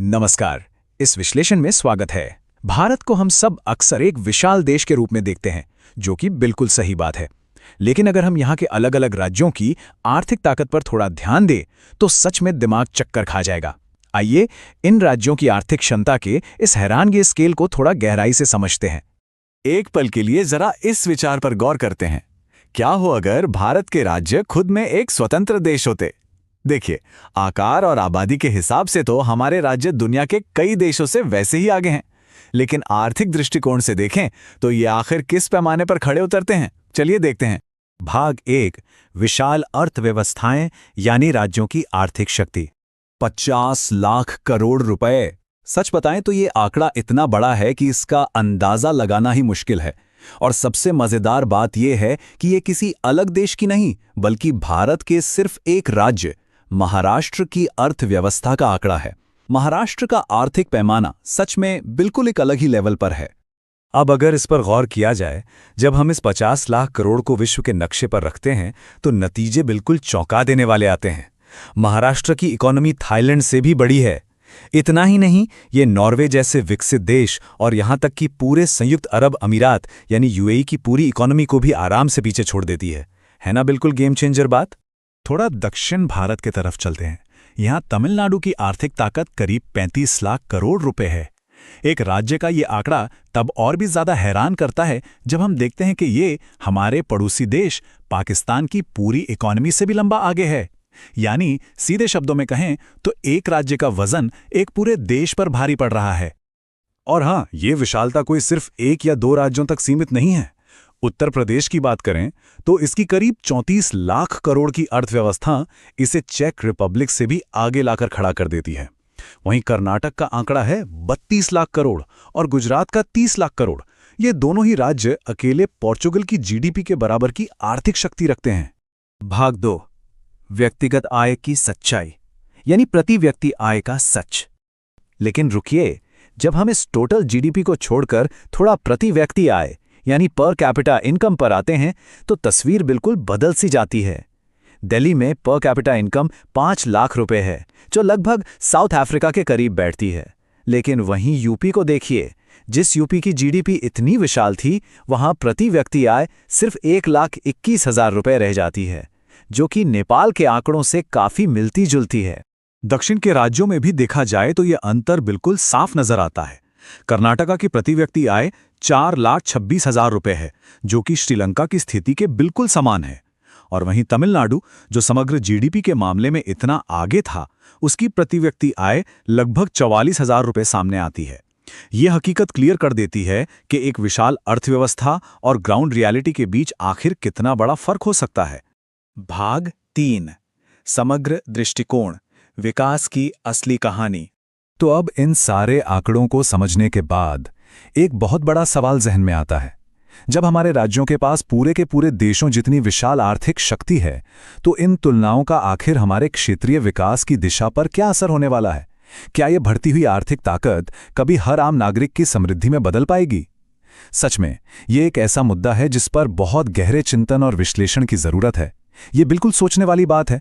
नमस्कार। इस विश्लेषण में स्वागत है। भारत को हम सब अक्सर एक विशाल देश के रूप में देखते हैं, जो कि बिल्कुल सही बात है। लेकिन अगर हम यहाँ के अलग अलग राज्यों की आर्थिक ताकत पर थोड़ा ध्यान दें, तो सच में दिमाग चक्कर खा जाएगा। आइए इन राज्यों की आर्थिक क्षमता के इस हैरानगी स्केल को थोड़ा गहराई से समझते हैं। एक पल के लिए जरा इस विचार पर गौर करते हैं। क्या हो अगर भारत के राज्य खुद में एक स्वतंत्र देश होते? देखिए, आकार और आबादी के हिसाब से तो हमारे राज्य दुनिया के कई देशों से वैसे ही आगे हैं, लेकिन आर्थिक दृष्टिकोण से देखें तो ये आखिर किस पैमाने पर खड़े उतरते हैं? चलिए देखते हैं। भाग 1, विशाल अर्थव्यवस्थाएं यानी राज्यों की आर्थिक शक्ति। 50 लाख करोड़ रुपए। सच बताएं तो ये आंकड़ा इतना बड़ा है कि इसका अंदाजा लगाना ही मुश्किल है। और सबसे मजेदार बात यह है कि ये किसी अलग देश की नहीं, बल्कि भारत के सिर्फ एक राज्य महाराष्ट्र की अर्थव्यवस्था का आंकड़ा है। महाराष्ट्र का आर्थिक पैमाना सच में बिल्कुल एक अलग ही लेवल पर है। अब अगर इस पर गौर किया जाए, जब हम इस 50 लाख करोड़ को विश्व के नक्शे पर रखते हैं, तो नतीजे बिल्कुल चौंका देने वाले आते हैं। महाराष्ट्र की इकोनॉमी थाईलैंड से भी बड़ी है। इतना ही नहीं, ये नॉर्वे जैसे विकसित देश और यहां तक कि पूरे संयुक्त अरब अमीरात यानी यूएई की पूरी इकोनॉमी को भी आराम से पीछे छोड़ देती है ना? बिल्कुल गेम चेंजर बात। थोड़ा दक्षिण भारत की तरफ चलते हैं। यहाँ तमिलनाडु की आर्थिक ताकत करीब 35 लाख करोड़ रुपए है। एक राज्य का ये आंकड़ा तब और भी ज्यादा हैरान करता है जब हम देखते हैं कि ये हमारे पड़ोसी देश पाकिस्तान की पूरी इकोनॉमी से भी लंबा आगे है। यानी सीधे शब्दों में कहें तो एक राज्य का वजन एक पूरे देश पर भारी पड़ रहा है। और हां, ये विशालता कोई सिर्फ एक या दो राज्यों तक सीमित नहीं है। उत्तर प्रदेश की बात करें तो इसकी करीब 34 लाख करोड़ की अर्थव्यवस्था इसे चेक रिपब्लिक से भी आगे लाकर खड़ा कर देती है। वहीं कर्नाटक का आंकड़ा है 32 लाख करोड़ और गुजरात का 30 लाख करोड़। ये दोनों ही राज्य अकेले पोर्चुगल की जीडीपी के बराबर की आर्थिक शक्ति रखते हैं। भाग 2, व्यक्तिगत आय की सच्चाई यानी प्रति व्यक्ति आय का सच। लेकिन रुकिए, जब हम इस टोटल जीडीपी को छोड़कर थोड़ा प्रति व्यक्ति आय यानी पर कैपिटा इनकम पर आते हैं, तो तस्वीर बिल्कुल बदल सी जाती है। दिल्ली में पर कैपिटा इनकम 5 लाख रुपए है, जो लगभग साउथ अफ्रीका के करीब बैठती है। लेकिन वहीं यूपी को देखिए। जिस यूपी की जीडीपी इतनी विशाल थी, वहां प्रति व्यक्ति आय सिर्फ 1,21,000 रुपए रह जाती है, जो कि नेपाल के आंकड़ों से काफी मिलती जुलती है। दक्षिण के राज्यों में भी देखा जाए तो यह अंतर बिल्कुल साफ नजर आता है। कर्नाटका की प्रति व्यक्ति आय 4,26,000 रुपए है, जो कि श्रीलंका की स्थिति के बिल्कुल समान है। और वहीं तमिलनाडु, जो समग्र जीडीपी के मामले में इतना आगे था, उसकी प्रति व्यक्ति आय लगभग 44,000 रुपए सामने आती है। यह हकीकत क्लियर कर देती है कि एक विशाल अर्थव्यवस्था और ग्राउंड रियलिटी के बीच आखिर कितना बड़ा फर्क हो सकता है। भाग 3, समग्र दृष्टिकोण, विकास की असली कहानी। तो अब इन सारे आंकड़ों को समझने के बाद एक बहुत बड़ा सवाल जहन में आता है। जब हमारे राज्यों के पास पूरे के पूरे देशों जितनी विशाल आर्थिक शक्ति है, तो इन तुलनाओं का आखिर हमारे क्षेत्रीय विकास की दिशा पर क्या असर होने वाला है? क्या यह बढ़ती हुई आर्थिक ताकत कभी हर आम नागरिक की समृद्धि में बदल पाएगी? सच में ये एक ऐसा मुद्दा है जिस पर बहुत गहरे चिंतन और विश्लेषण की जरूरत है। ये बिल्कुल सोचने वाली बात है।